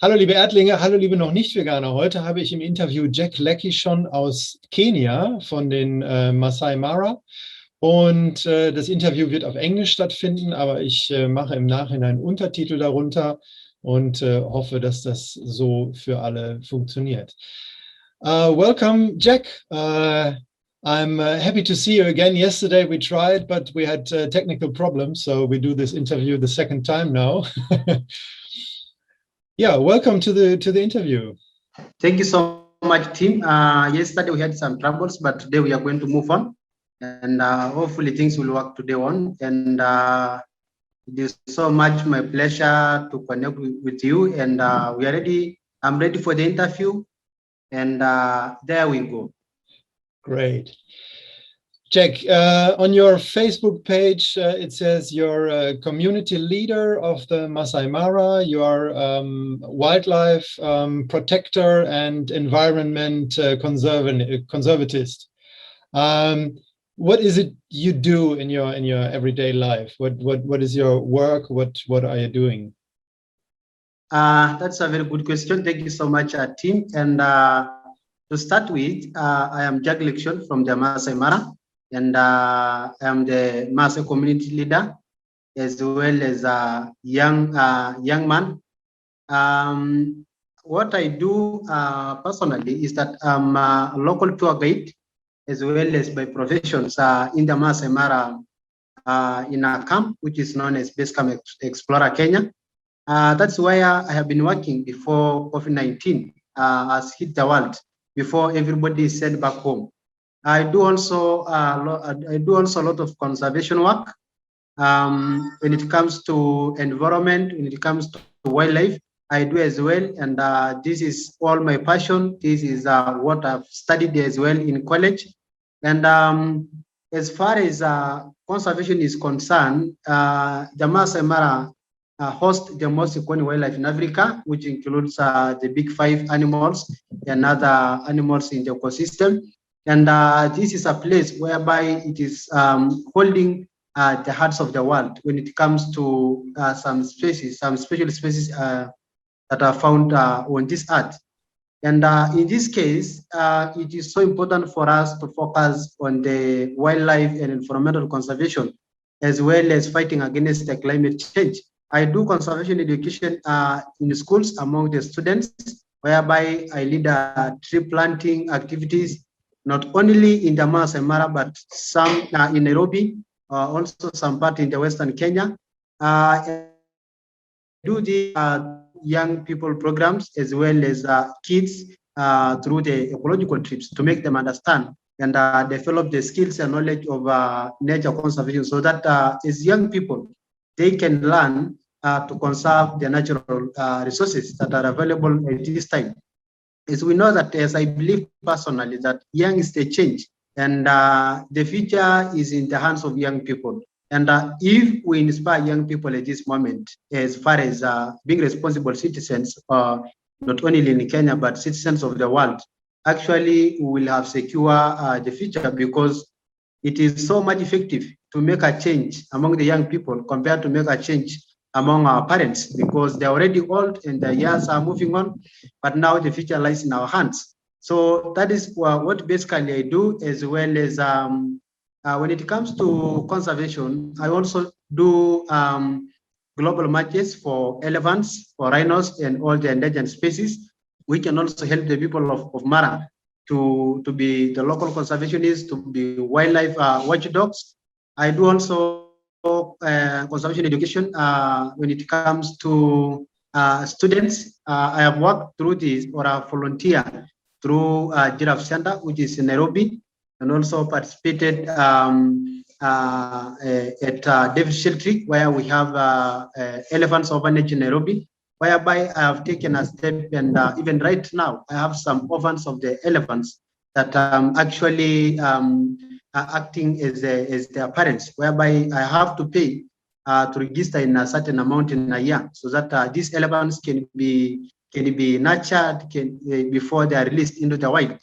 Hallo liebe Erdlinge, hallo liebe noch nicht Veganer. Heute habe ich im Interview Jack Lakishon aus Kenia von den Maasai Mara. Und das Interview wird auf Englisch stattfinden, aber ich mache im Nachhinein Untertitel darunter und hoffe, dass das so für alle funktioniert. Welcome, Jack. I'm happy to see you again. Yesterday we tried, but we had technical problems, so we do this interview the second time now. Yeah, welcome to the interview. Thank you so much, Tim. Yesterday we had some troubles, but today we are going to move on, and hopefully things will work today on. And it is so much my pleasure to connect with you. And we are ready. I'm ready for the interview, and there we go. Great. Jack, on your Facebook page, it says you're a community leader of the Maasai Mara, you are wildlife protector and environment conservatist. What is it you do in your everyday life? What is your work? What are you doing? That's a very good question. Thank you so much, Tim. And to start with, I am Jack Lakishon from the Maasai Mara. And I am the Maasai community leader, as well as a young man. What I do personally is that I'm a local tour guide, as well as by professions in the Maasai Mara in a camp, which is known as Base Camp Explorer Kenya. That's where I have been working before COVID-19 has hit the world, before everybody is sent back home. I do also a lot of conservation work when it comes to environment, when it comes to wildlife. I do as well, and this is all my passion. This is what I've studied as well in college. And as far as conservation is concerned, the Maasai Mara hosts the most iconic wildlife in Africa, which includes the big 5 animals and other animals in the ecosystem. And this is a place whereby it is holding the hearts of the world when it comes to some special species that are found on this earth. And in this case, it is so important for us to focus on the wildlife and environmental conservation, as well as fighting against the climate change. I do conservation education in schools among the students, whereby I lead tree planting activities, not only in the Maasai Mara, but some in Nairobi, also some part in the Western Kenya. Do the young people programs as well as kids through the ecological trips to make them understand and develop the skills and knowledge of nature conservation, so that as young people, they can learn to conserve the natural resources that are available at this time. As we know that, as I believe personally, that young is the change, and the future is in the hands of young people. And if we inspire young people at this moment, as far as being responsible citizens, not only in Kenya, but citizens of the world, actually we will have secure the future, because it is so much effective to make a change among the young people compared to make a change among our parents, because they're already old and the years are moving on, but now the future lies in our hands. So that is what basically I do, as well as when it comes to conservation, I also do global matches for elephants, for rhinos, and all the endangered species. We can also help the people of Mara to be the local conservationists, to be wildlife watchdogs. I do also conservation education when it comes to students. I have worked through this, or a volunteer through Giraffe Center, which is in Nairobi, and also participated at David Sheltree, where we have elephants orphanage in Nairobi, whereby I have taken a step, and even right now I have some orphans of the elephants that actually acting as their parents, whereby I have to pay to register in a certain amount in a year, so that these elephants can be nurtured before they are released into the wild.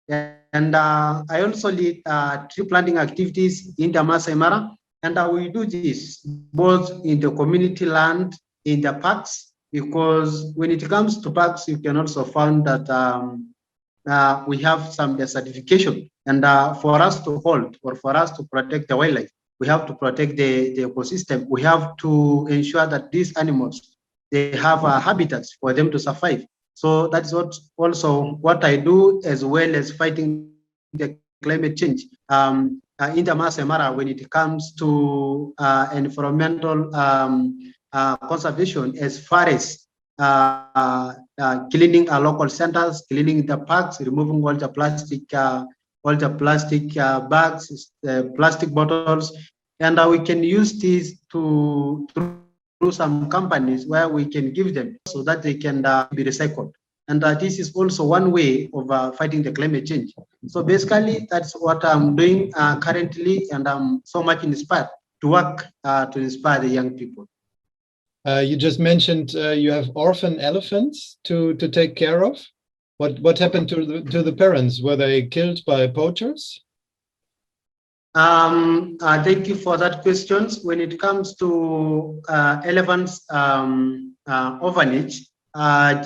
And I also lead tree planting activities in the Maasai Mara, and we do this both in the community land, in the parks, because when it comes to parks, you can also find that we have some desertification. And for us to hold or for us to protect the wildlife, we have to protect the ecosystem. We have to ensure that these animals, they have habitats for them to survive. So that's what I do, as well as fighting the climate change. In the Maasai Mara, when it comes to environmental conservation, as far as cleaning our local centers, cleaning the parks, removing all the plastic bags, plastic bottles, and we can use these through some companies where we can give them so that they can be recycled. And this is also one way of fighting the climate change. So basically, that's what I'm doing currently, and I'm so much inspired to work to inspire the young people. You just mentioned you have orphan elephants to take care of. What happened to the parents? Were they killed by poachers? Thank you for that question. When it comes to elephants orphanage,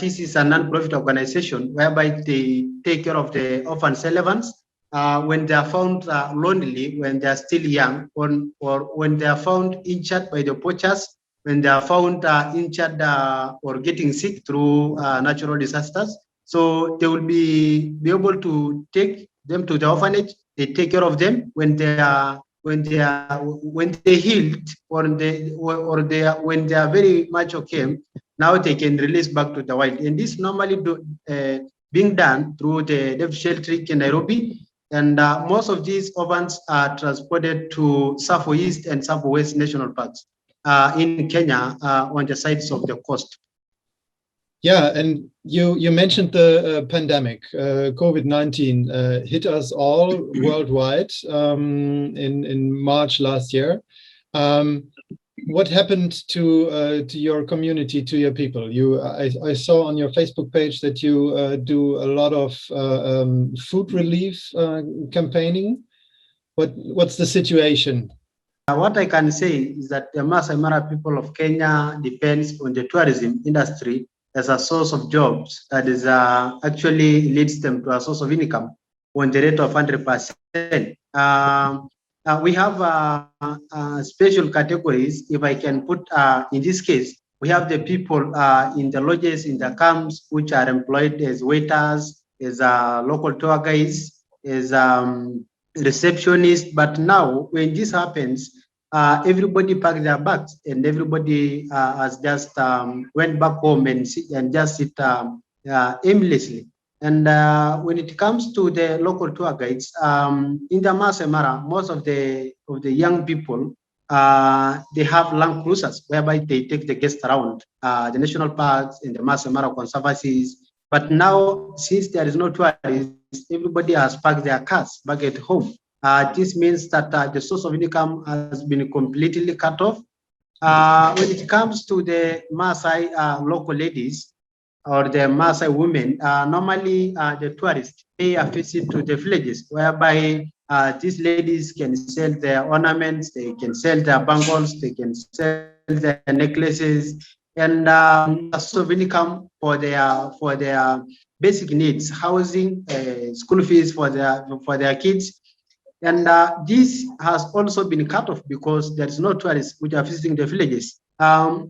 this is a non-profit organization whereby they take care of the orphan elephants when they are found lonely, when they are still young, or when they are found injured by the poachers, when they are found injured or getting sick through natural disasters. So they will be able to take them to the orphanage. They take care of them when they healed, or when they are very much okay. Now they can release back to the wild, and this normally being done through the Def Shelter in Nairobi. And most of these orphans are transported to Safo East and Safo West National Parks in Kenya on the sides of the coast. Yeah, and you mentioned the pandemic. COVID-19 hit us all worldwide in March last year. What happened to your community, to your people? I saw on your Facebook page that you do a lot of food relief campaigning. What's the situation? What I can say is that the Maasai Mara people of Kenya depends on the tourism industry as a source of jobs that is actually leads them to a source of income on the rate of 100%. We have special categories, if I can put in this case. We have the people in the lodges, in the camps, which are employed as waiters, as local tour guides, as receptionists. But now, when this happens, everybody packed their bags, and everybody has just went back home and just sit aimlessly. And when it comes to the local tour guides, in the Maasai Mara, most of the young people, they have land cruisers whereby they take the guests around the national parks and the Maasai Mara conservancies. But now, since there is no tourists, everybody has parked their cars back at home. This means that the source of income has been completely cut off. When it comes to the Maasai local ladies or the Maasai women, normally the tourists pay a visit to the villages, whereby these ladies can sell their ornaments, they can sell their bangles, they can sell their necklaces, and a source of income for their basic needs, housing, school fees for their kids. And this has also been cut off because there is no tourists which are visiting the villages.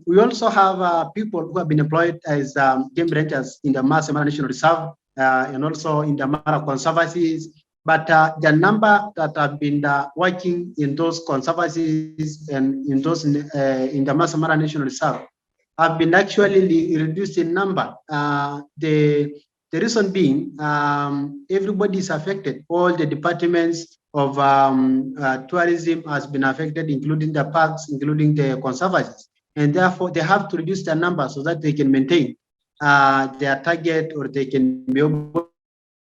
We also have people who have been employed as game rangers in the Maasai Mara National Reserve and also in the Mara conservancies. But the number that have been working in those conservancies and in those in the Maasai Mara National Reserve have been actually reduced in number. The reason being, everybody is affected. All the departments of tourism has been affected, including the parks, including the conservancies, and therefore they have to reduce their number so that they can maintain their target, or they can be able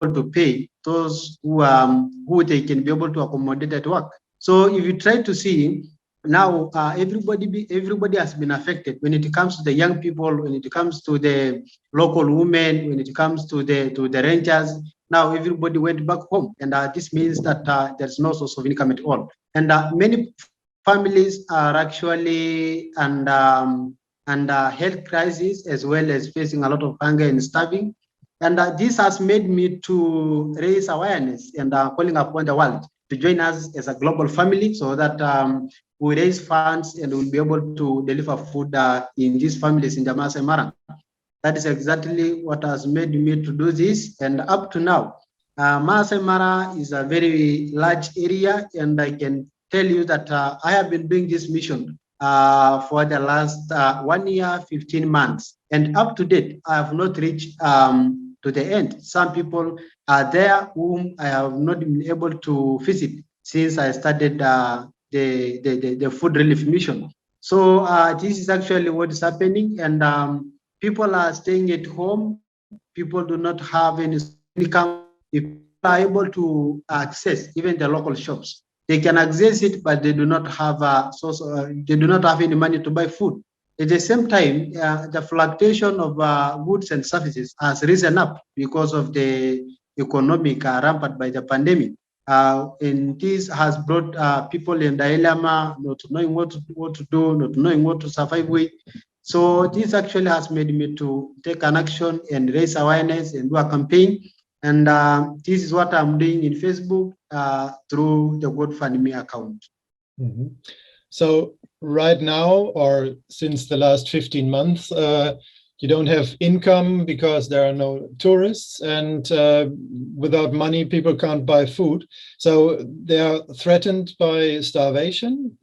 to pay those who they can be able to accommodate at work. So if you try to see now, everybody has been affected when it comes to the young people, when it comes to the local women, when it comes to the rangers. Now everybody went back home, and this means that there's no source of income at all. And many families are actually and health crisis, as well as facing a lot of hunger and starving. And this has made me to raise awareness and calling upon the world to join us as a global family, so that we raise funds and we'll be able to deliver food in these families in the Maasai Mara. That is exactly what has made me to do this. And up to now, Maasai Mara is a very large area, and I can tell you that I have been doing this mission for the last 1 year, 15 months. And up to date, I have not reached to the end. Some people are there whom I have not been able to visit since I started the food relief mission. So this is actually what is happening, and people are staying at home. People do not have any income. If people are able to access even the local shops, they can access it, but they do not have a source. They do not have any money to buy food. At the same time, the fluctuation of goods and services has risen up because of the economic rampant by the pandemic. And this has brought people in dilemma, not knowing what to do, not knowing what to survive with. So this actually has made me to take an action and raise awareness and do a campaign. And this is what I'm doing in Facebook through the GoFundMe account. Mm-hmm. So right now, or since the last 15 months, you don't have income because there are no tourists, and without money, people can't buy food. So they are threatened by starvation.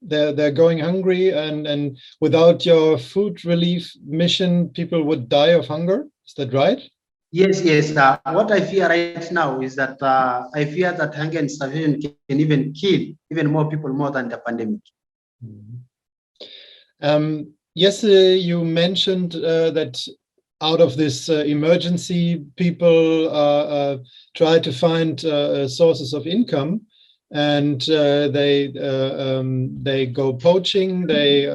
They're going hungry, and without your food relief mission, people would die of hunger. Is that right? Yes. What I fear right now is that I fear that hunger and starvation can even kill even more people more than the pandemic. Yesterday, you mentioned that out of this emergency, people try to find sources of income, and they go poaching. They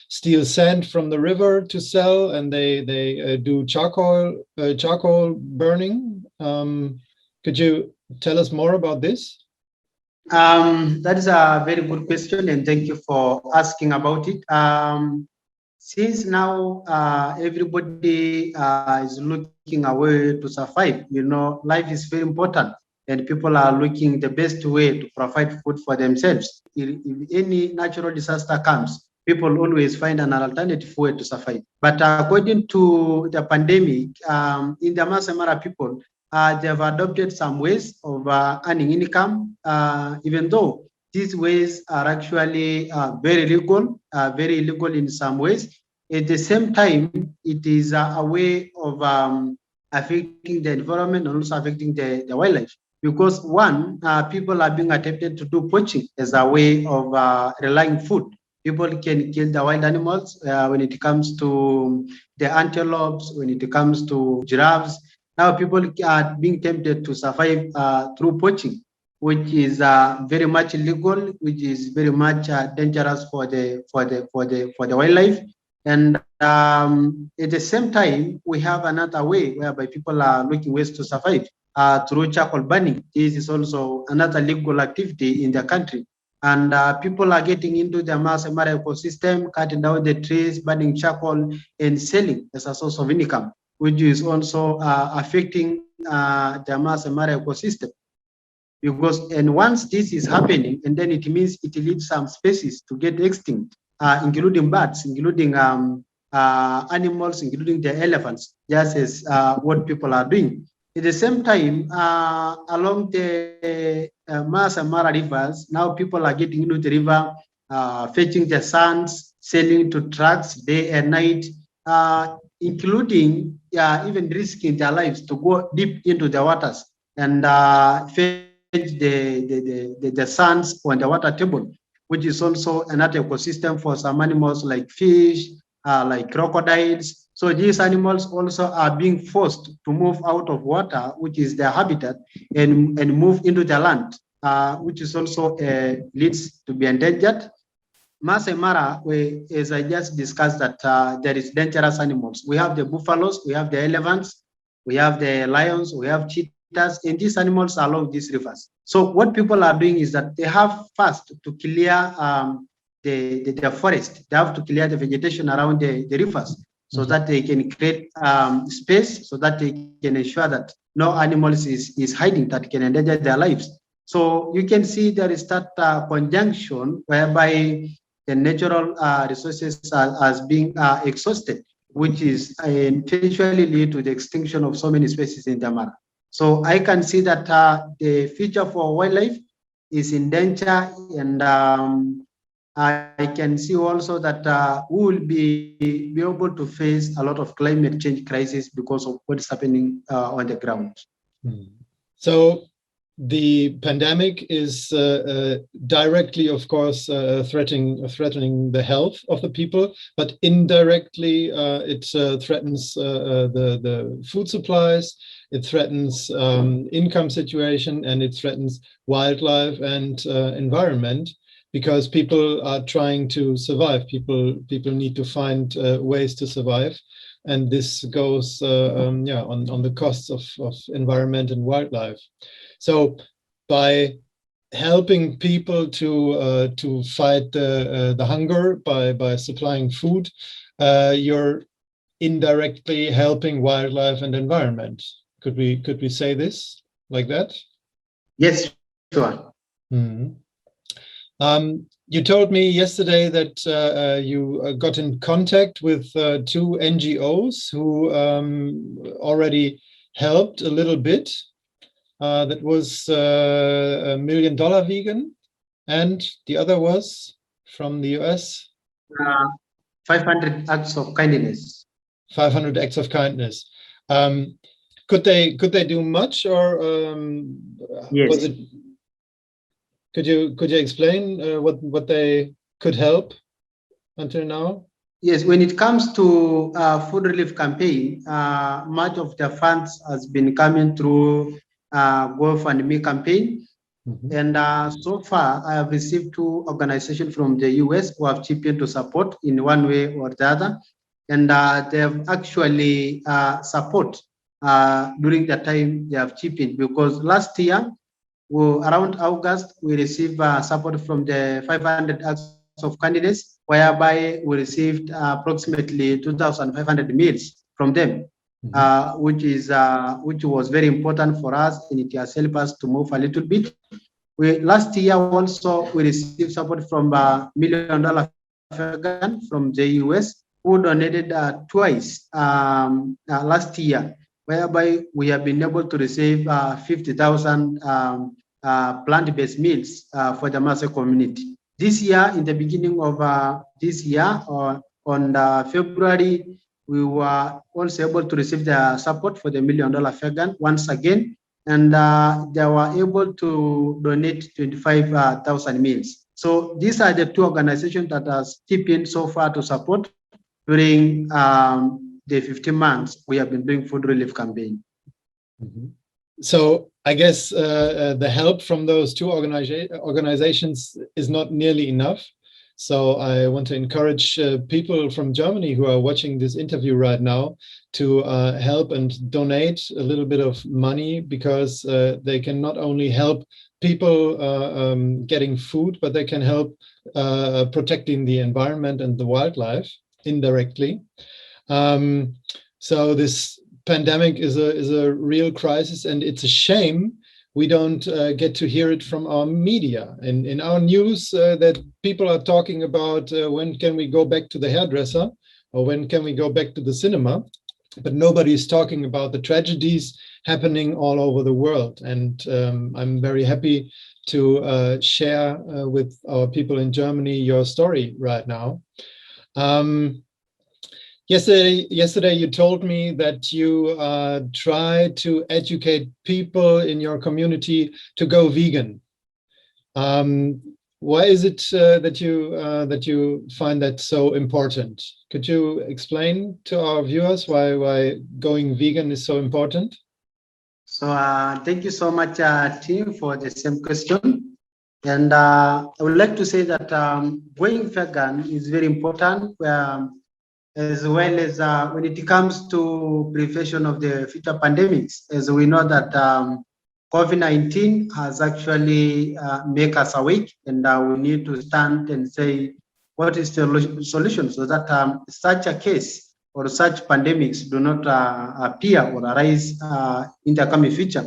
steal sand from the river to sell, and they do charcoal burning. Could you tell us more about this? That is a very good question, and thank you for asking about it. Since now everybody is looking a way to survive, life is very important, and people are looking the best way to provide food for themselves. If any natural disaster comes, people always find an alternative way to survive. But according to the pandemic, in the Maasai Mara people, they have adopted some ways of earning income, even though these ways are actually very illegal in some ways. At the same time, it is a way of affecting the environment and also affecting the wildlife. Because one, people are being attempted to do poaching as a way of relying food. People can kill the wild animals when it comes to the antelopes, when it comes to giraffes. Now people are being tempted to survive through poaching, which is very much illegal, which is very much dangerous for the wildlife. And at the same time, we have another way whereby people are looking ways to survive through charcoal burning. This is also another legal activity in the country. And people are getting into the Maasai Mara ecosystem, cutting down the trees, burning charcoal, and selling as a source of income, which is also affecting the Maasai Mara ecosystem. And once this is happening, and then it means it leads some species to get extinct, including birds, including animals, including the elephants, just as what people are doing. At the same time, along the Maasai Mara rivers, now people are getting into the river, fetching the sands, selling to trucks day and night, including even risking their lives to go deep into the waters and fetch the sands on the water table, which is also another ecosystem for some animals like fish, like crocodiles. So these animals also are being forced to move out of water, which is their habitat, and move into the land, which is also leads to be endangered. Maasai Mara, as I just discussed, that there is dangerous animals. We have the buffaloes, we have the elephants, we have the lions, we have cheetahs, and these animals are along these rivers. So what people are doing is that they have first to clear the forest. They have to clear the vegetation around the rivers so that they can create space so that they can ensure that no animals is hiding that can endanger their lives. So you can see there is that conjunction whereby the natural resources are being exhausted, which is eventually lead to the extinction of so many species in the Mara. So I can see that the future for wildlife is in danger, and I can see also that we will be able to face a lot of climate change crisis because of what is happening on the ground. So the pandemic is directly, of course, threatening the health of the people, but indirectly it threatens the food supplies, it threatens income situation, and it threatens wildlife and environment, because people are trying to survive. People need to find ways to survive, and this goes on the costs of environment and wildlife. So by helping people to fight the hunger by supplying food, you're indirectly helping wildlife and environment. Could we say this like that? Yes, sure. Mm-hmm. You told me yesterday that you got in contact with two NGOs who already helped a little bit. That was $1 Million Vegan, and the other was from the US. 500 acts of kindness. 500 acts of kindness. Could they do much, or yes. Was it? Could you explain what they could help until now? Yes, when it comes to food relief campaign, much of the funds has been coming through GoFundMe campaign. Mm-hmm. And so far, I have received two organizations from the US who have chipped in to support in one way or the other. And they have actually support during the time they have chipped in, because last year, around August, we received support from the 500 acts of candidates, whereby we received approximately 2,500 meals from them, mm-hmm. Which was very important for us, and it has helped us to move a little bit. Last year also, we received support from $1 Million Vegan from the US, who donated twice last year, whereby we have been able to receive 50,000 plant-based meals for the Maasai community. This year, in the beginning of this year, on February, we were also able to receive the support for the $1 Million Vegan once again, and they were able to donate 25,000 meals. So these are the two organizations that are stepping so far to support during the 15 months we have been doing food relief campaign. Mm-hmm. So I guess the help from those two organizations is not nearly enough. So I want to encourage people from Germany who are watching this interview right now to help and donate a little bit of money, because they can not only help people getting food, but they can help protecting the environment and the wildlife indirectly. So this pandemic is a real crisis, and it's a shame we don't get to hear it from our media. In our news, that people are talking about when can we go back to the hairdresser, or when can we go back to the cinema, but nobody is talking about the tragedies happening all over the world. And I'm very happy to share with our people in Germany your story right now. Yesterday, you told me that you try to educate people in your community to go vegan. Why is it that you find that so important? Could you explain to our viewers why going vegan is so important? So thank you so much, Tim, for the same question. And I would like to say that going vegan is very important. As well as when it comes to prevention of the future pandemics, as we know that COVID-19 has actually made us awake, and we need to stand and say what is the solution so that such a case or such pandemics do not appear or arise in the coming future.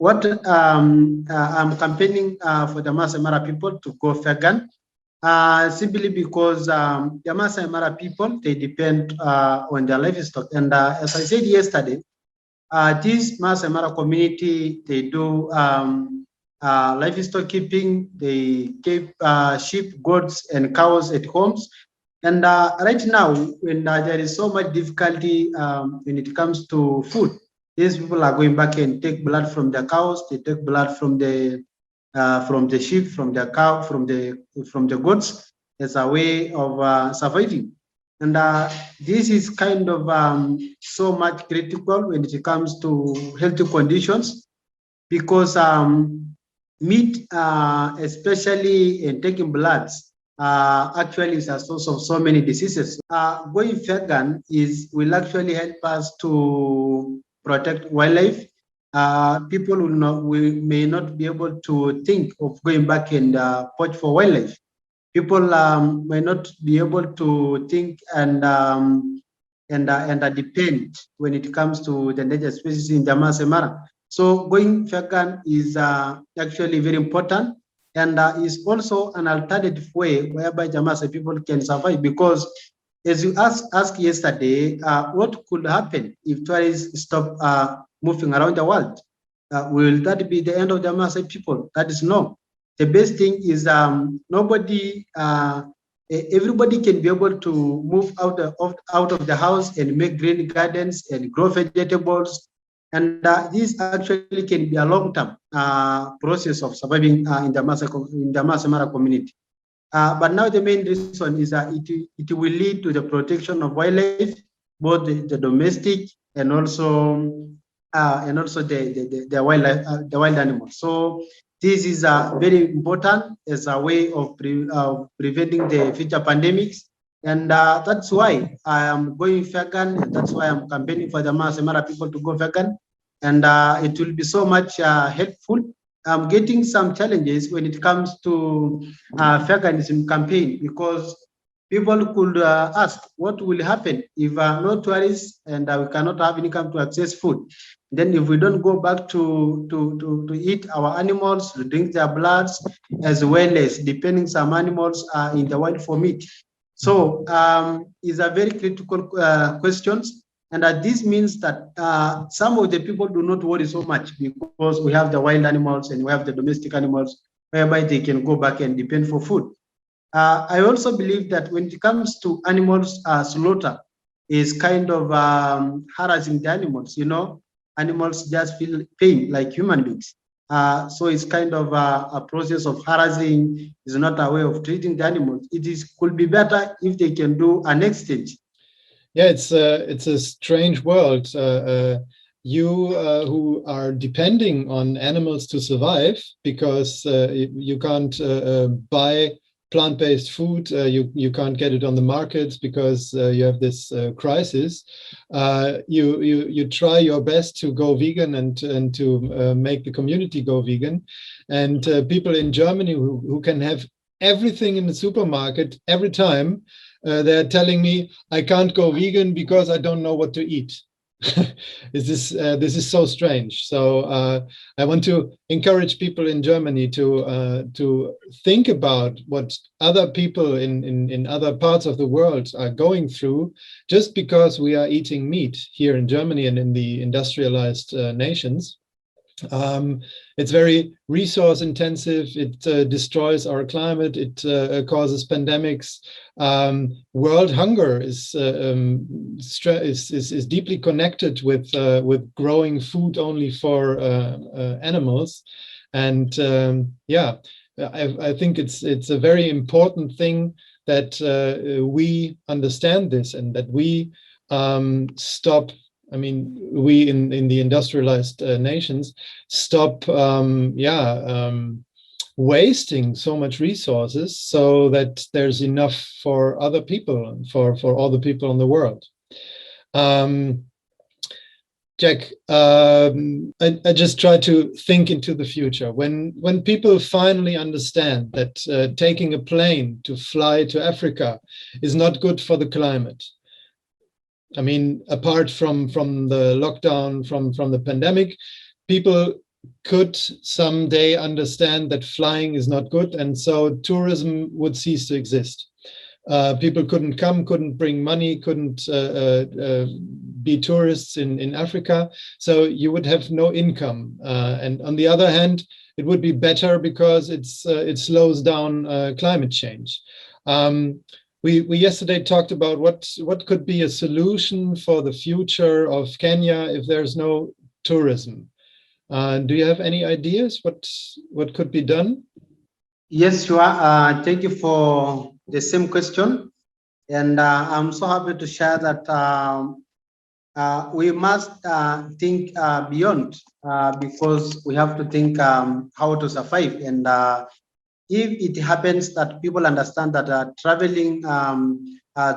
What I'm campaigning for the Maasai Mara people to go vegan, simply because the Maasai Mara people, they depend on their livestock. And as I said yesterday, this Maasai Mara community, they do livestock keeping, they keep sheep, goats, and cows at homes. And right now, when there is so much difficulty when it comes to food, these people are going back and take blood from the cows, they take blood from the sheep, from the cow, from the goats as a way of surviving. And this is kind of so much critical when it comes to healthy conditions, because meat, especially in taking bloods, actually is a source of so many diseases. Going vegan will actually help us to protect wildlife. People may not be able to think of going back and poach for wildlife. People may not be able to think and depend when it comes to the endangered species in the Maasai Mara. So going vegan is actually very important, and is also an alternative way whereby the Maasai people can survive. Because as you asked yesterday, what could happen if tourists stop moving around the world? Will that be the end of the Maasai people? That is no. The best thing is everybody can be able to move out of the house and make green gardens and grow vegetables. And this actually can be a long-term process of surviving in the Maasai Mara community. But now the main reason is that it will lead to the protection of wildlife, both the domestic and also the wildlife, the wild animals. So this is very important as a way of preventing the future pandemics. And that's why I am going vegan, and that's why I'm campaigning for the Maasai Mara people to go vegan. And it will be so much helpful. I'm getting some challenges when it comes to veganism campaign, because people could ask what will happen if no tourists and we cannot have income to access food. Then if we don't go back to eat our animals, to drink their bloods, as well as depending some animals in the wild for meat. So it's a very critical questions. And this means that some of the people do not worry so much, because we have the wild animals and we have the domestic animals whereby they can go back and depend for food. I also believe that when it comes to animals, slaughter is kind of harassing the animals. Animals just feel pain like human beings. So it's kind of a process of harassing. It's not a way of treating the animals. Could be better if they can do an exchange. Yeah, it's a strange world. You who are depending on animals to survive, because you can't buy plant-based food, you can't get it on the markets because you have this crisis. You try your best to go vegan and to make the community go vegan. And people in Germany who can have everything in the supermarket every time, they're telling me I can't go vegan because I don't know what to eat. This is so strange. So I want to encourage people in Germany to think about what other people in other parts of the world are going through, just because we are eating meat here in Germany and in the industrialized nations. It's very resource intensive. It destroys our climate. It causes pandemics. World hunger is deeply connected with growing food only for animals. And yeah, I think it's a very important thing that we understand this, and that we stop. I mean, we in the industrialized nations stop, wasting so much resources, so that there's enough for other people, for all the people in the world. Jack, I just try to think into the future. When people finally understand that taking a plane to fly to Africa is not good for the climate. I mean, apart from the lockdown, from the pandemic, people could someday understand that flying is not good, and so tourism would cease to exist. People couldn't come, couldn't bring money, couldn't be tourists in Africa. So you would have no income. And on the other hand, it would be better because it slows down climate change. We yesterday talked about what could be a solution for the future of Kenya if there's no tourism. Do you have any ideas what could be done? Yes, sure. Thank you for the same question. And I'm so happy to share that we must think beyond because we have to think how to survive. And if it happens that people understand that traveling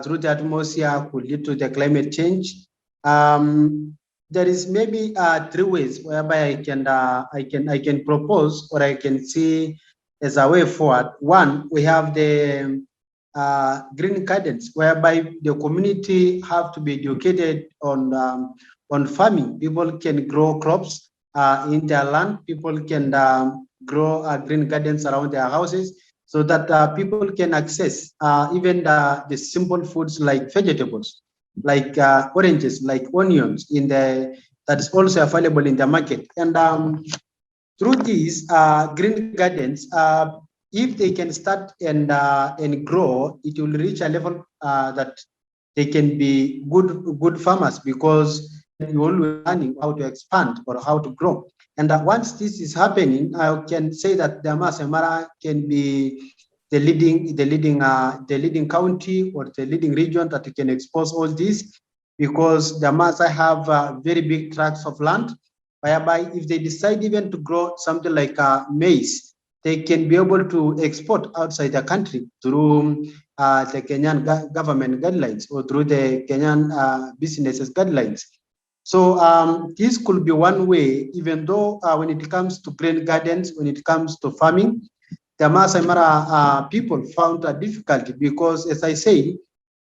through the atmosphere could lead to the climate change, there is maybe 3 ways whereby I can propose or I can see as a way forward. One, we have the green gardens, whereby the community have to be educated on farming. People can grow crops in their land. People can grow green gardens around their houses, so that people can access even the simple foods like vegetables, like oranges, like onions, that is also available in the market. And through these green gardens, if they can start and grow, it will reach a level that they can be good farmers, because you're always learning how to expand or how to grow. And once this is happening, I can say that the Maasai Mara can be the leading county or the leading region that can expose all this, because the Maasai have very big tracts of land, whereby if they decide even to grow something like maize, they can be able to export outside the country through the Kenyan government guidelines or through the Kenyan businesses guidelines. So this could be one way, even though when it comes to green gardens, when it comes to farming, the Maasai Mara people found a difficulty because, as I say,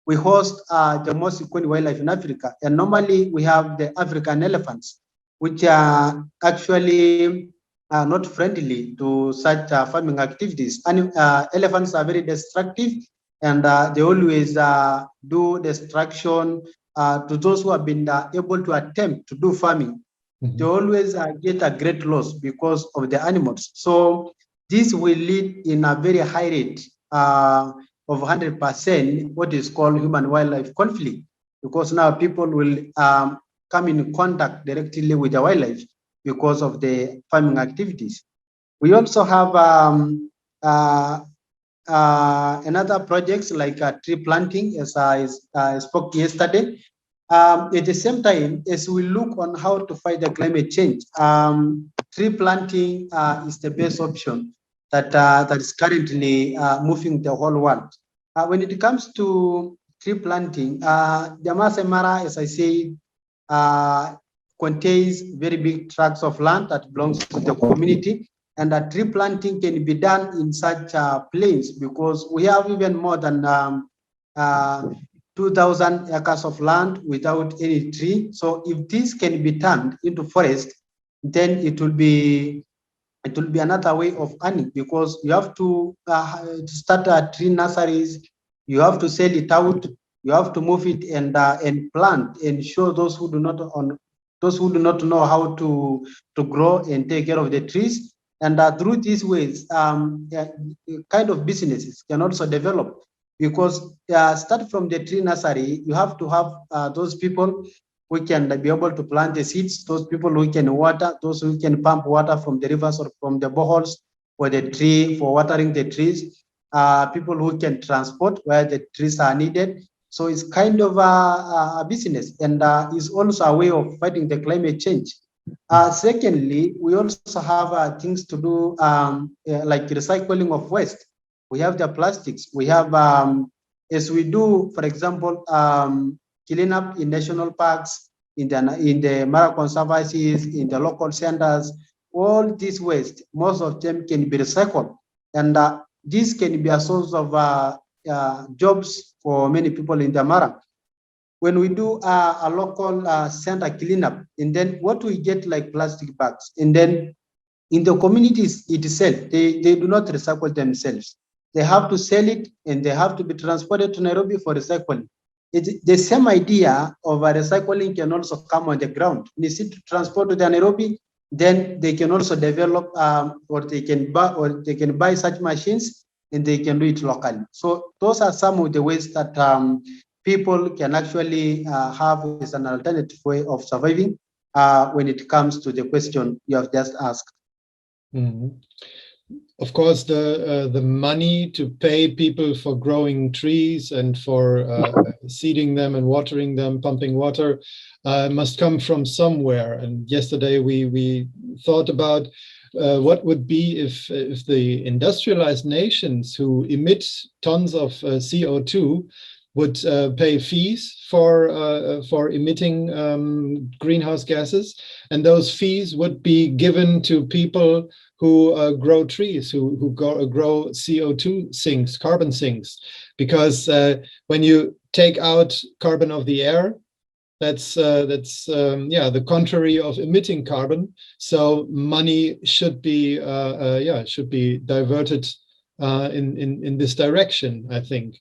we host the most frequent wildlife in Africa. And normally we have the African elephants, which are actually not friendly to such farming activities. And elephants are very destructive, and they always do destruction to those who have been able to attempt to do farming. Mm-hmm. They always get a great loss because of the animals. So this will lead in a very high rate of 100% what is called human-wildlife conflict, because now people will come in contact directly with the wildlife because of the farming activities. We also have another projects like tree planting, as I spoke yesterday. At the same time, as we look on how to fight the climate change, tree planting is the best option that is currently moving the whole world. When it comes to tree planting, the Maasai Mara, as I said, contains very big tracts of land that belongs to the community, and that tree planting can be done in such plains, because we have even more than 2,000 acres of land without any tree. So if this can be turned into forest, then it will be another way of earning, because you have to start tree nurseries, you have to sell it out, you have to move it and plant and show those who do not know how to grow and take care of the trees. And through these ways, kind of businesses can also develop, because start from the tree nursery, you have to have those people who can be able to plant the seeds, those people who can water, those who can pump water from the rivers or from the boreholes for the tree, for watering the trees, people who can transport where the trees are needed. So it's kind of a business, and is also a way of fighting the climate change. Secondly, we also have things to do like recycling of waste. We have the plastics. We have, as we do, for example, clean up in national parks, in the Mara conservancies, in the local centers. All this waste, most of them can be recycled, and this can be a source of jobs for many people in the Mara. When we do a local center cleanup, and then what we get like plastic bags, and then in the communities itself, they do not recycle themselves. They have to sell it, and they have to be transported to Nairobi for recycling. It's the same idea of recycling can also come on the ground. You need to transport to the Nairobi, then they can also develop or they can buy such machines, and they can do it locally. So those are some of the ways that people can actually have as an alternative way of surviving when it comes to the question you have just asked. Mm-hmm. Of course, the money to pay people for growing trees and for seeding them and watering them, pumping water, must come from somewhere. And yesterday we thought about what would be if the industrialized nations who emit tons of CO2 would pay fees for emitting greenhouse gases, and those fees would be given to people who grow trees, who grow CO2 sinks, carbon sinks, because when you take out carbon of the air, that's the contrary of emitting carbon. So money should be diverted in this direction, I think.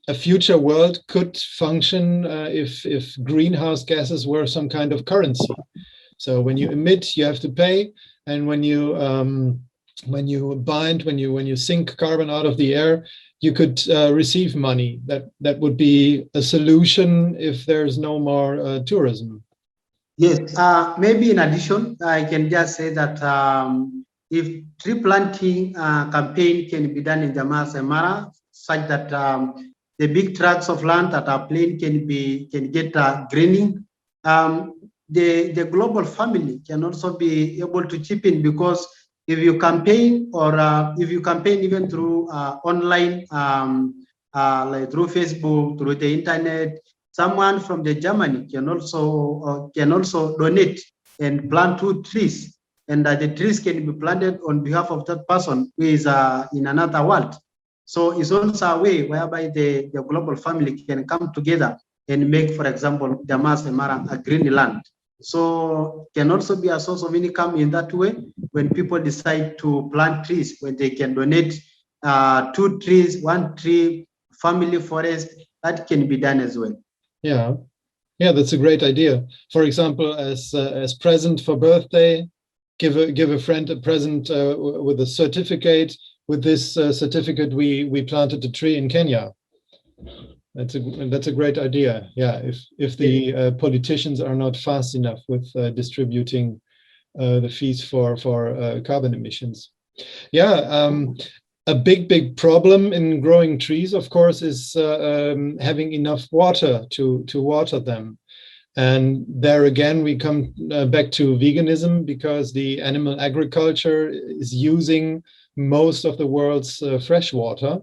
A future world could function if greenhouse gases were some kind of currency. So when you emit, you have to pay, and when you sink carbon out of the air, you could receive money. That would be a solution if there's no more tourism. Yes, maybe in addition, I can just say that if tree planting campaign can be done in the Maasai Mara, such that the big tracts of land that are plain can get greening. The global family can also be able to chip in, because if you campaign, or if you campaign even through online, like through Facebook, through the internet, someone from the Germany can also donate and plant 2 trees, and the trees can be planted on behalf of that person who is in another world. So it's also a way whereby the global family can come together and make, for example, the Maasai Mara a green land. So can also be a source of income in that way when people decide to plant trees, when they can donate 2 trees, 1 tree, family forest, that can be done as well. Yeah, that's a great idea. For example, as present for birthday, give a friend a present with a certificate. With this certificate, we planted a tree in Kenya. That's a great idea. Yeah, if the politicians are not fast enough with distributing the fees for carbon emissions. Yeah, a big problem in growing trees, of course, is having enough water to water them. And there again, we come back to veganism, because the animal agriculture is using most of the world's fresh water.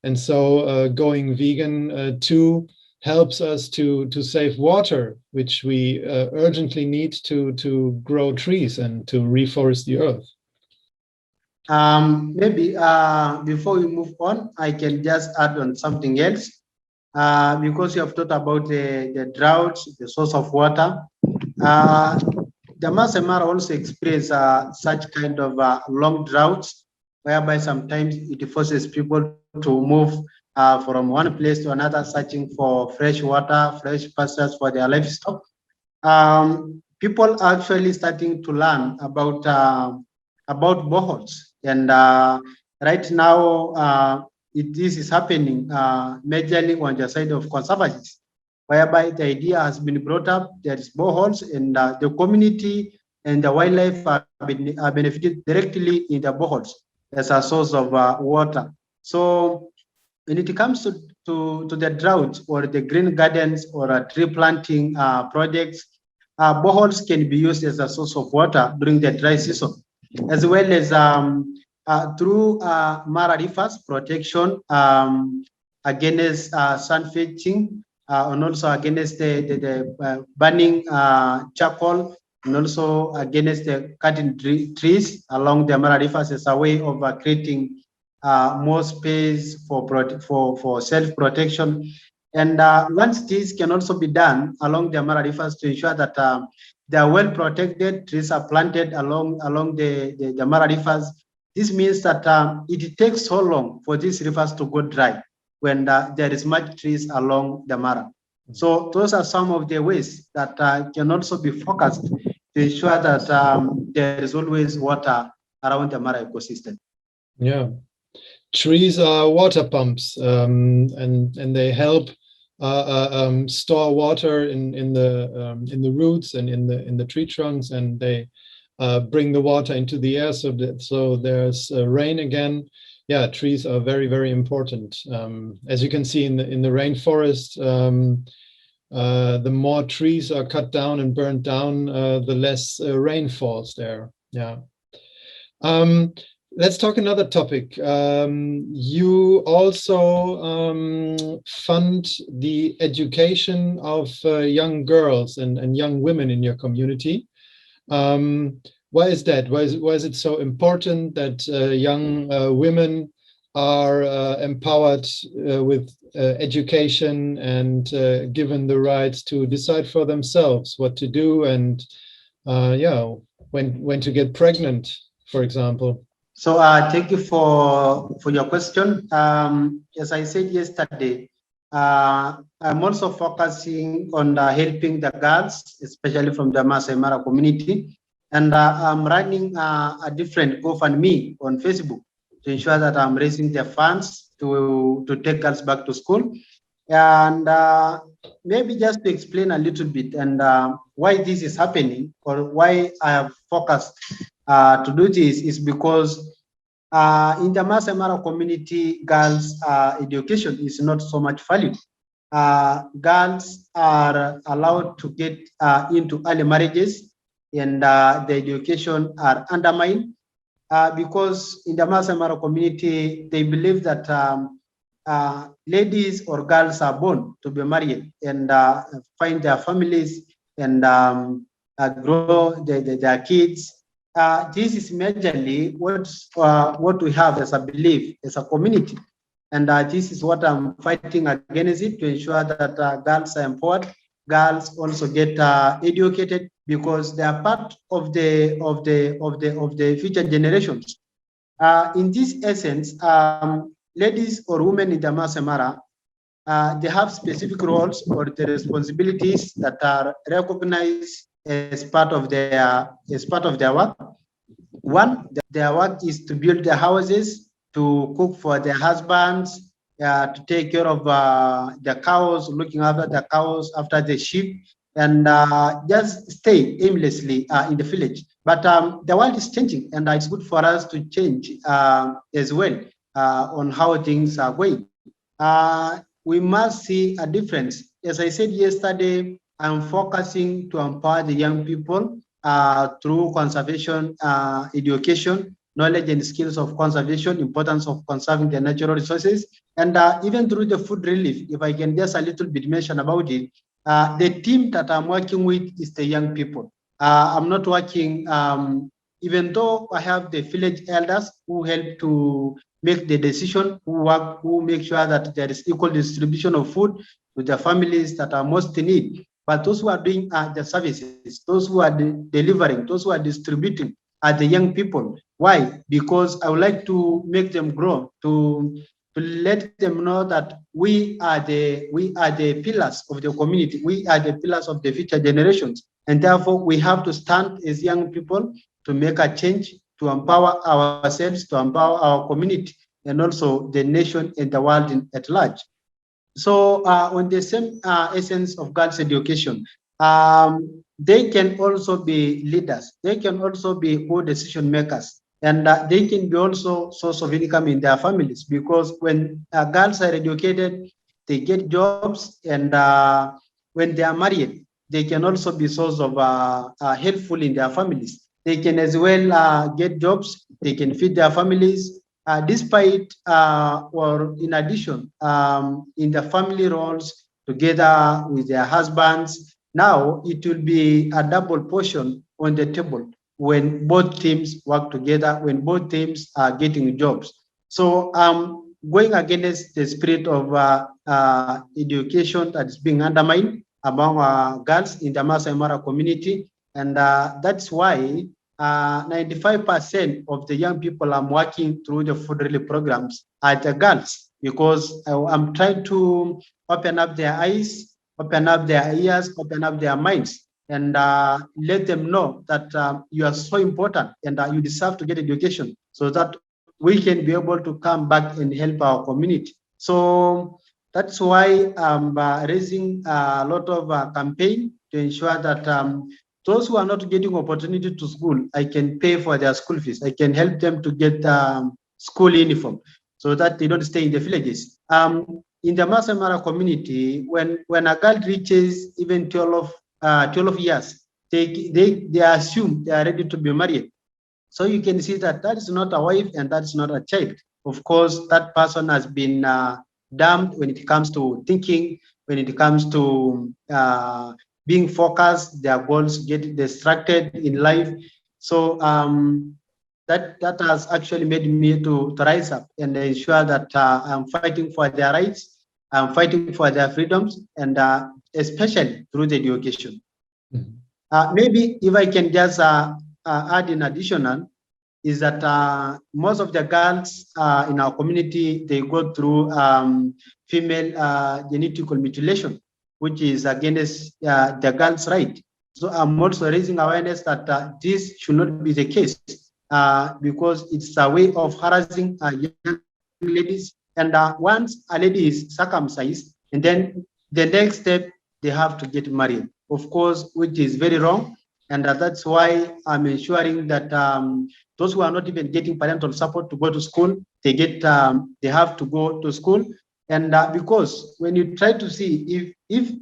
And so going vegan too helps us to save water, which we urgently need to grow trees and to reforest the earth. Maybe before we move on, I can just add on something else. Because you have talked about the droughts, the source of water. The Maasai Mara also experience such kind of long droughts, whereby sometimes it forces people to move from one place to another, searching for fresh water, fresh pastures for their livestock. People are actually starting to learn about boreholes, and right now this is happening majorly on the side of conservancies, whereby the idea has been brought up. There is boreholes, and the community and the wildlife are benefited directly in the boreholes as a source of water. So when it comes to the drought or the green gardens or tree planting projects, boreholes can be used as a source of water during the dry season, as well as through Mara rivers protection against sun fetching. and also against the burning charcoal, and also against the cutting trees along the Mara rivers as a way of creating more space for self-protection. And once this can also be done along the Mara rivers to ensure that they are well protected, trees are planted along the Mara rivers. This means that it takes so long for these rivers to go dry when there is much trees along the Mara. So those are some of the ways that can also be focused to ensure that there is always water around the Mara ecosystem. Yeah, trees are water pumps, and they help store water in the roots and in the tree trunks, and they bring the water into the air so there's rain again. Yeah, trees are very, very important. As you can see in the rainforest, the more trees are cut down and burned down, the less rain falls there. Yeah. Let's talk another topic. You also fund the education of young girls and young women in your community. Why is that? Why is it so important that young women are empowered with education and given the rights to decide for themselves what to do and when to get pregnant, for example? So thank you for your question. As I said yesterday, I'm also focusing on helping the girls, especially from the Maasai Mara community. And I'm running a different GoFundMe on Facebook to ensure that I'm raising the funds to take girls back to school. And maybe just to explain a little bit and why this is happening or why I have focused to do this is because in the Maasai Mara community, girls' education is not so much valued. Girls are allowed to get into early marriages and the education are undermined because in the Maasai Mara community, they believe that ladies or girls are born to be married and find their families and grow their kids. This is majorly what we have as a belief as a community, and this is what I'm fighting against it to ensure that girls are empowered. Girls also get educated because they are part of the future generations. In this essence, ladies or women in the Maasai Mara, they have specific roles or the responsibilities that are recognized as part of their work. One, their work is to build their houses, to cook for their husbands, to take care of the cows, looking after the cows, after the sheep, and just stay aimlessly in the village. But the world is changing, and it's good for us to change as well on how things are going. We must see a difference. As I said yesterday, I'm focusing to empower the young people through conservation education, knowledge and skills of conservation, importance of conserving the natural resources, and even through the food relief. If I can just a little bit mention about it, the team that I'm working with is the young people. I'm not working, even though I have the village elders who help to make the decision, who make sure that there is equal distribution of food to the families that are most in need. But those who are doing the services, those who are delivering, those who are distributing are the young people. Why? Because I would like to make them grow, to let them know that we are the pillars of the community. We are the pillars of the future generations. And therefore, we have to stand as young people to make a change, to empower ourselves, to empower our community, and also the nation and the world at large. So on the same essence of girls' education, they can also be leaders. They can also be co-decision makers. And they can be also source of income in their families, because when girls are educated, they get jobs, and when they are married, they can also be source of helpful in their families. They can as well get jobs. They can feed their families. Despite or in addition, in the family roles, together with their husbands. Now it will be a double portion on the table when both teams work together, when both teams are getting jobs. So going against the spirit of education that is being undermined among girls in the Maasai Mara community. And that's why 95% of the young people I'm working through the food relief programs are the girls, because I'm trying to open up their eyes, open up their ears, open up their minds, and let them know that you are so important and you deserve to get education so that we can be able to come back and help our community. So that's why I'm raising a lot of campaign to ensure that those who are not getting opportunity to school, I can pay for their school fees. I can help them to get school uniform so that they don't stay in the villages. In the Maasai Mara community, when a girl reaches even 12 years, they assume they are ready to be married. So you can see that that is not a wife and that is not a child. Of course, that person has been damned when it comes to thinking, when it comes to being focused, their goals get distracted in life. So that has actually made me to rise up and ensure that I'm fighting for their rights, I'm fighting for their freedoms, and especially through the education. Mm-hmm. Maybe if I can just add in additional, is that most of the girls in our community, they go through female genital mutilation, which is against the girls' right. So I'm also raising awareness that this should not be the case because it's a way of harassing young ladies. And once a lady is circumcised, and then the next step, they have to get married, of course, which is very wrong. And that's why I'm ensuring that those who are not even getting parental support to go to school, they have to go to school. And because when you try to see if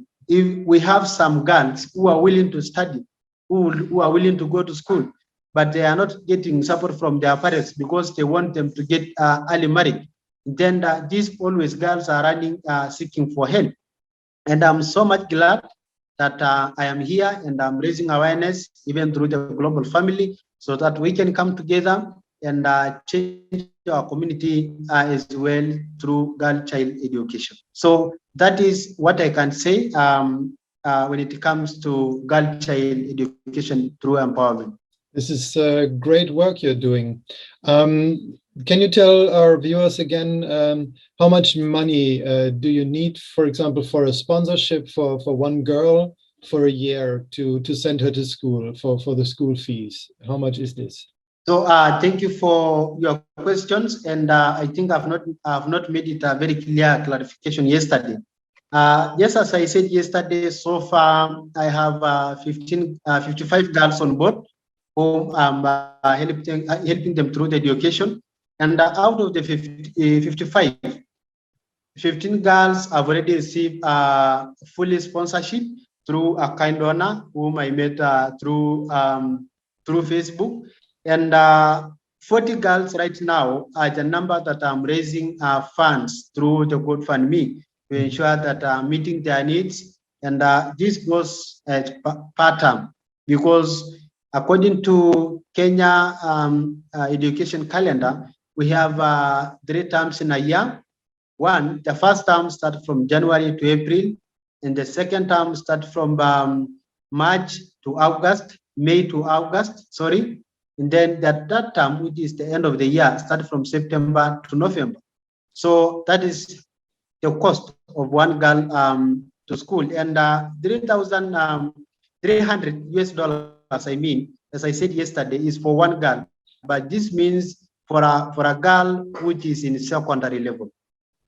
we have some girls who are willing to study, who are willing to go to school, but they are not getting support from their parents because they want them to get early married, then these always girls are running seeking for help. And I'm so much glad that I am here and I'm raising awareness even through the global family so that we can come together and change our community as well through girl child education. So that is what I can say when it comes to girl child education through empowerment. This is great work you're doing. Can you tell our viewers again how much money do you need, for example, for a sponsorship for one girl for a year to send her to school for the school fees? How much is this? So thank you for your questions, and I think I've not made it a very clear clarification yesterday. Yes, as I said yesterday, so far I have 55 girls on board whom I'm helping them through the education. And out of the 55, 15 girls have already received fully sponsorship through a kind donor whom I met through Facebook. And 40 girls right now are the number that I'm raising funds through the GoFundMe to ensure that meeting their needs. And this goes at part-time because according to Kenya education calendar, we have 3 terms in a year. One, the first term starts from January to April, and the second term starts from March to August, May to August, sorry. And then that term, which is the end of the year, starts from September to November. So that is the cost of one girl to school. And $3,300 I mean, as I said yesterday, is for one girl. But this means for a girl which is in secondary level.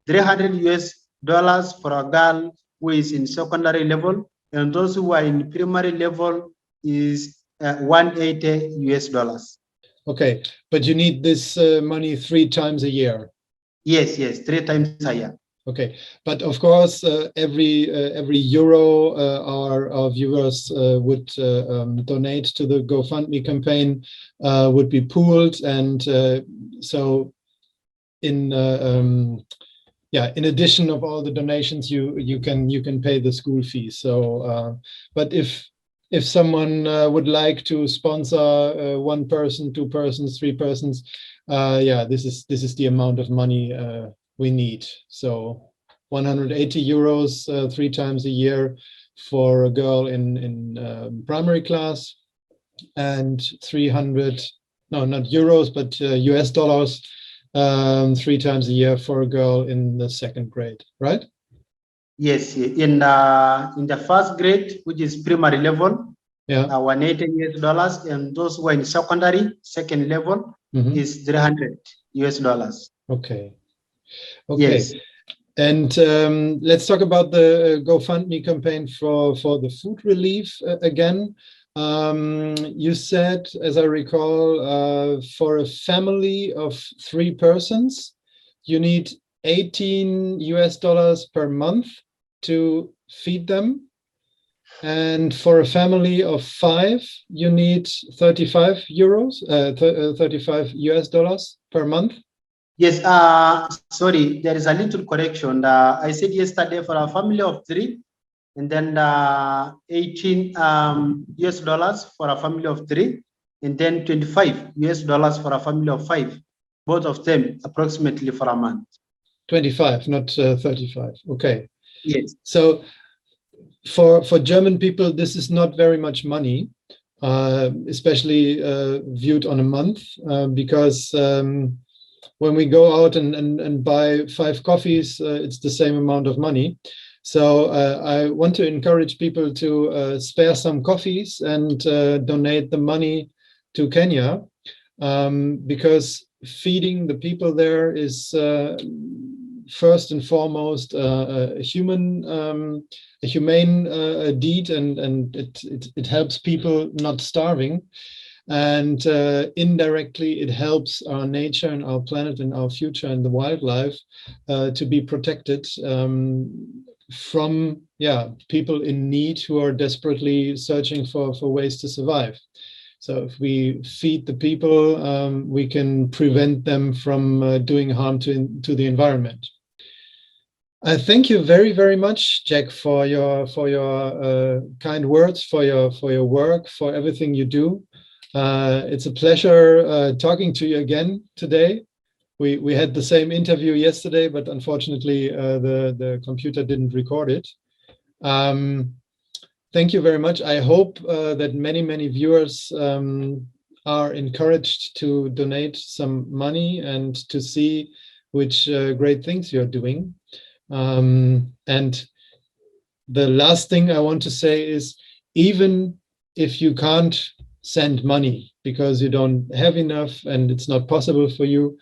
$300 for a girl who is in secondary level, and those who are in primary level is $180. Okay, but you need this money 3 times a year. Yes, 3 times a year. Okay, but of course, every euro our viewers would donate to the GoFundMe campaign would be pooled, and so in yeah, in addition of all the donations, you can pay the school fees. So, but if someone would like to sponsor one person, two persons, three persons, yeah, this is the amount of money we need. So 180 euros 3 times a year for a girl in primary class, and 300, no, not euros, but US dollars, 3 times a year for a girl in the 2nd grade, right? Yes, in the 1st grade, which is primary level, yeah, $180 US, and those who are in secondary 2nd level is $300 US. Okay. Yes. And let's talk about the GoFundMe campaign for the food relief again. You said, as I recall, for a family of 3 persons, you need $18 US per month to feed them. And for a family of 5, you need 35 US per month. Yes, sorry, there is a little correction. I said yesterday for a family of 3, and then $18 US for a family of 3, and then $25 US for a family of 5. Both of them approximately for a month. 25, not 35. Okay. Yes. So for German people, this is not very much money, especially viewed on a month, because when we go out and buy 5 coffees, it's the same amount of money. So I want to encourage people to spare some coffees and donate the money to Kenya, because feeding the people there is first and foremost a humane deed, and it helps people not starving. And indirectly, it helps our nature and our planet and our future and the wildlife to be protected from people in need who are desperately searching for ways to survive. So if we feed the people, we can prevent them from doing harm to the environment. I thank you very, very much, Jack, for your kind words, for your work, for everything you do. It's a pleasure talking to you again today. We had the same interview yesterday, but unfortunately the computer didn't record it. Thank you very much. I hope that many viewers are encouraged to donate some money and to see which great things you're doing. And the last thing I want to say is, even if you can't send money because you don't have enough and it's not possible for you,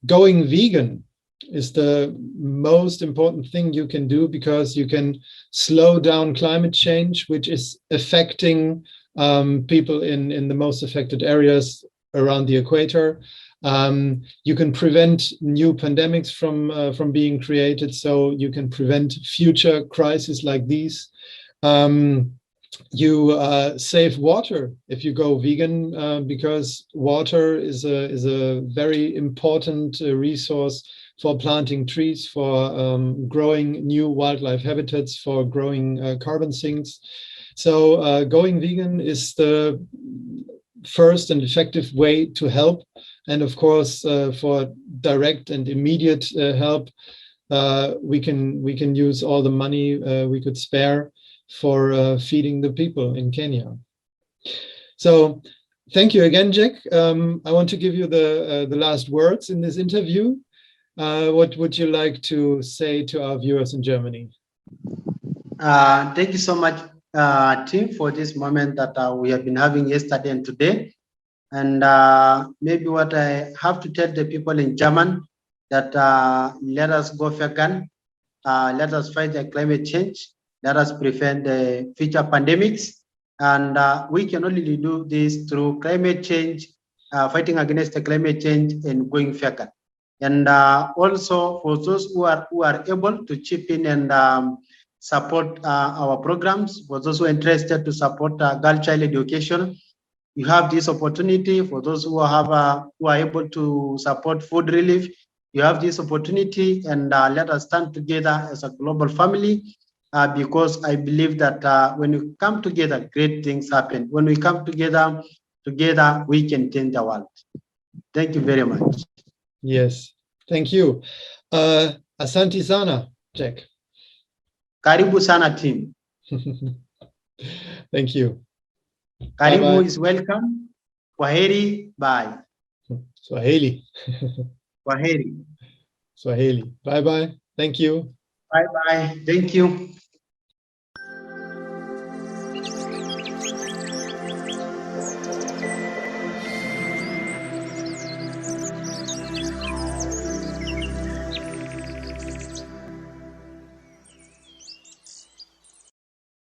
going vegan is the most important thing you can do, because you can slow down climate change, which is affecting people in the most affected areas around the equator. You can prevent new pandemics from being created, so you can prevent future crises like these. You save water if you go vegan, because water is a very important resource for planting trees, for growing new wildlife habitats, for growing carbon sinks. So going vegan is the first and effective way to help. And of course, for direct and immediate help, we can use all the money we could spare for feeding the people in Kenya. So thank you again, Jack. I want to give you the last words in this interview. What would you like to say to our viewers in Germany? Thank you so much, Tim, for this moment that we have been having yesterday and today. And maybe what I have to tell the people in German, that let us go vegan, let us fight the climate change, let us prevent the future pandemics. And we can only do this through climate change, fighting against the climate change and going vegan. And also for those who are able to chip in and support our programs, for those who are interested to support girl child education, you have this opportunity. For those who are able to support food relief, you have this opportunity, and let us stand together as a global family, because I believe that when we come together, great things happen. When we come together, we can change the world. Thank you very much. Yes, thank you. Asante sana, Jack. Karibu sana team. Thank you. Karibu Bye-bye. is welcome. Kwaheri, bye. Swahili. Kwaheri. Swahili. Bye-bye. Thank you. Bye bye. Thank you.